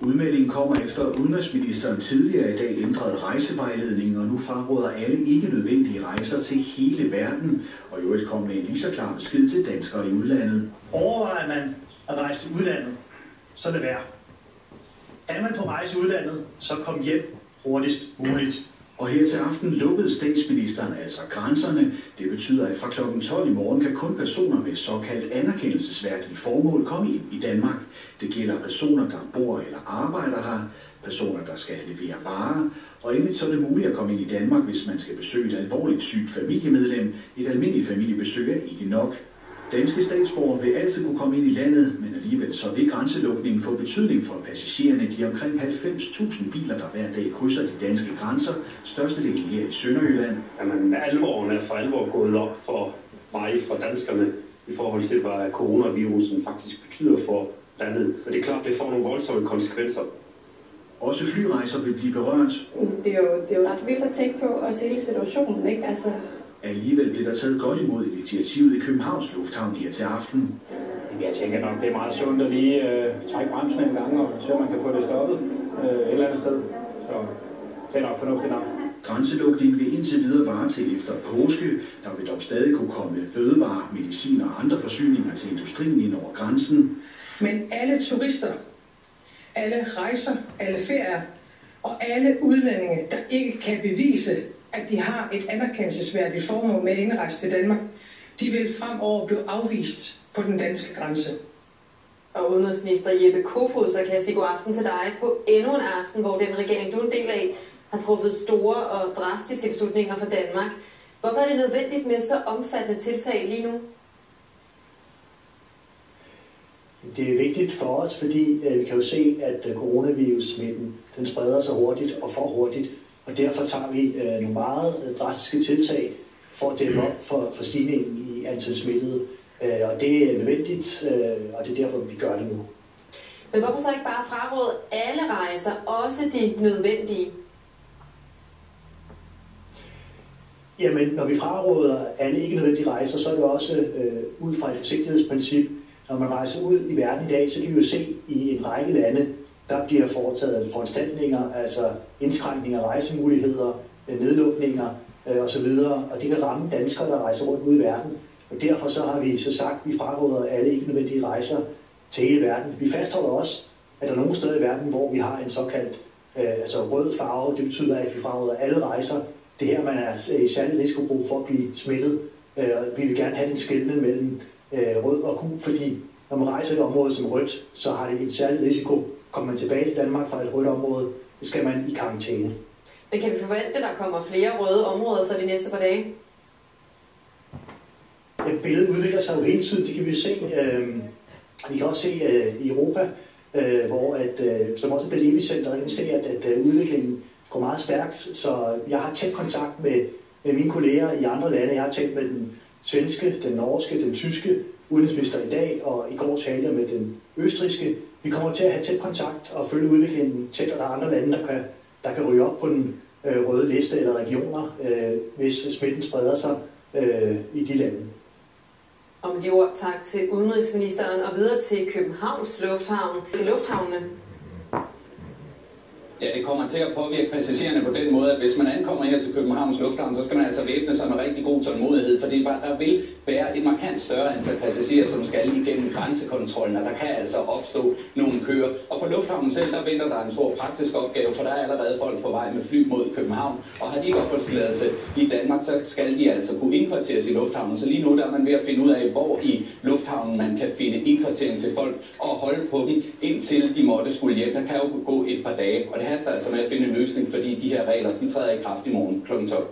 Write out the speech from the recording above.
Udmeldingen kommer efter, at udenrigsministeren tidligere i dag ændrede rejsevejledningen, og nu fraråder alle ikke nødvendige rejser til hele verden, og i øvrigt kom med en lige så klar besked til danskere i udlandet. Overvejer man at rejse til udlandet, så lad være. Er man på rejse i udlandet, så kom hjem hurtigst muligt. Og her til aften lukkede statsministeren altså grænserne. Det betyder, at fra kl. 12 i morgen kan kun personer med såkaldt anerkendelsesværdige formål komme ind i Danmark. Det gælder personer, der bor eller arbejder her, personer, der skal levere varer, og endelig så er det muligt at komme ind i Danmark, hvis man skal besøge et alvorligt sygt familiemedlem. Et almindeligt familiebesøg er ikke nok. Danske statsborgere vil altid kunne komme ind i landet, men alligevel så vil grænselukningen få betydning for passagererne. De omkring 90.000 biler, der hver dag krydser de danske grænser, størstedelen her i Sønderjylland. Jamen, alvoren er for alvor gået op for mig, for danskerne, i forhold til, hvad coronavirusen faktisk betyder for landet. Og det er klart, det får nogle voldsomme konsekvenser. Også flyrejser vil blive berørt. Det er jo ret vildt at tænke på og se hele situationen, ikke? Altså... Alligevel bliver der taget godt imod initiativet i Københavns Lufthavn her til aften. Jeg tænker nok, det er meget sundt at lige trække bremsen en gang og se, om man kan få det stoppet et eller andet sted. Så det er nok fornuftigt nok. Grænselukningen vil indtil videre vare til efter påske. Der vil dog stadig kunne komme fødevarer, medicin og andre forsyninger til industrien ind over grænsen. Men alle turister, alle rejser, alle ferier og alle udlændinge, der ikke kan bevise, at de har et anerkendelsesværdigt formål med at indrejse til Danmark, de vil fremover blive afvist på den danske grænse. Og udenrigsminister Jeppe Kofod, så kan jeg sige god aften til dig på endnu en aften, hvor den regering, du er en del af, har truffet store og drastiske beslutninger for Danmark. Hvorfor er det nødvendigt med så omfattende tiltag lige nu? Det er vigtigt for os, fordi vi kan jo se, at coronavirus-smitten den spreder sig hurtigt og for hurtigt. Og derfor tager vi nogle meget drastiske tiltag for at dæmme op for stigningen i antal smittede. Og det er nødvendigt, og det er derfor, vi gør det nu. Men hvorfor så ikke bare fraråde alle rejser, også de nødvendige? Jamen, når vi fraråder alle ikke nødvendige rejser, så er det også ud fra et forsigtighedsprincip. Når man rejser ud i verden i dag, så kan vi jo se i en række lande, der bliver foretaget foranstaltninger, altså indskrænkninger af rejsemuligheder, nedlukninger osv. Og det kan ramme danskere, der rejser rundt ude i verden. Og derfor så har vi så sagt, at vi fraråder alle ikke nødvendige rejser til hele verden. Vi fastholder også, at der er nogle steder i verden, hvor vi har en såkaldt rød farve. Det betyder, at vi fraråder alle rejser. Det her, man er i særlig risikogruppe for at blive smittet. Vi vil gerne have den skelnen mellem rød og gul, fordi når man rejser i et område som rødt, så har det en særlig risiko. Kommer man tilbage til Danmark fra et rødt område, så skal man i karantæne. Men kan vi forvente, at der kommer flere røde områder så de næste par dage? Ja, billedet udvikler sig jo hele tiden, det kan vi se. Vi kan også se i Europa, hvor som også er Bellevue-center, der kan vi se, at udviklingen går meget stærkt. Så jeg har tæt kontakt med mine kolleger i andre lande. Jeg har talt med den svenske, den norske, den tyske udenrigsminister i dag, og i går talte jeg med den østrigske. Vi kommer til at have tæt kontakt og følge udviklingen tæt, og der er andre lande, der kan ryge op på den røde liste eller regioner, hvis smitten spreder sig i de lande. Og med de ord, tak til udenrigsministeren og videre til Københavns Lufthavn. Lufthavnene. Ja, det kommer til at påvirke passagererne på den måde, at hvis man ankommer her til Københavns Lufthavn, så skal man altså væbne sig med rigtig god tålmodighed, for der vil være et markant større antal passagerer, som skal igennem grænsekontrollen, og der kan altså opstå nogle køer. Og for lufthavnen selv, der venter der en stor praktisk opgave, for der er allerede folk på vej med fly mod København, og har de ikke opholdstilladelse i Danmark, så skal de altså kunne indkvarteres i lufthavnen. Så lige nu der er man ved at finde ud af, hvor i lufthavnen man kan finde indkvartering til folk og holde på dem, indtil de måtte skulle hjem. Der kan jo gå et par dage, og det haster altså med at finde en løsning, fordi de her regler, de træder i kraft i morgen kl. 12.